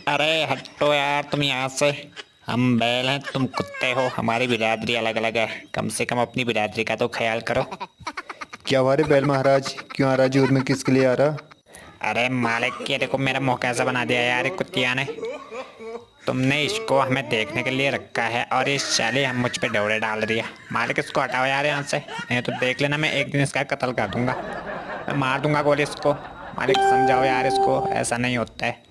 अरे हटो यार तुम यहाँ से। हम बैल हैं, तुम कुत्ते हो। हमारी बिरादरी अलग अलग है, कम से कम अपनी बिरादरी का तो ख्याल करो। क्या हुआ रे बैल महाराज, क्यों आ रहा जोर में, किसके लिए आ रहा? अरे मालिक, ये देखो मेरा मुंह कैसा बना दिया यार ये कुतिया ने। तुमने इसको हमें देखने के लिए रखा है और ये साले हम मुझ पे डोरे डाल रही है। मालिक इसको हटाओ यार यहाँ से, नहीं तो देख लेना मैं एक दिन इसका कत्ल कर दूंगा। मैं मार दूंगा गोली इसको। मालिक समझाओ यार इसको, ऐसा नहीं होता है।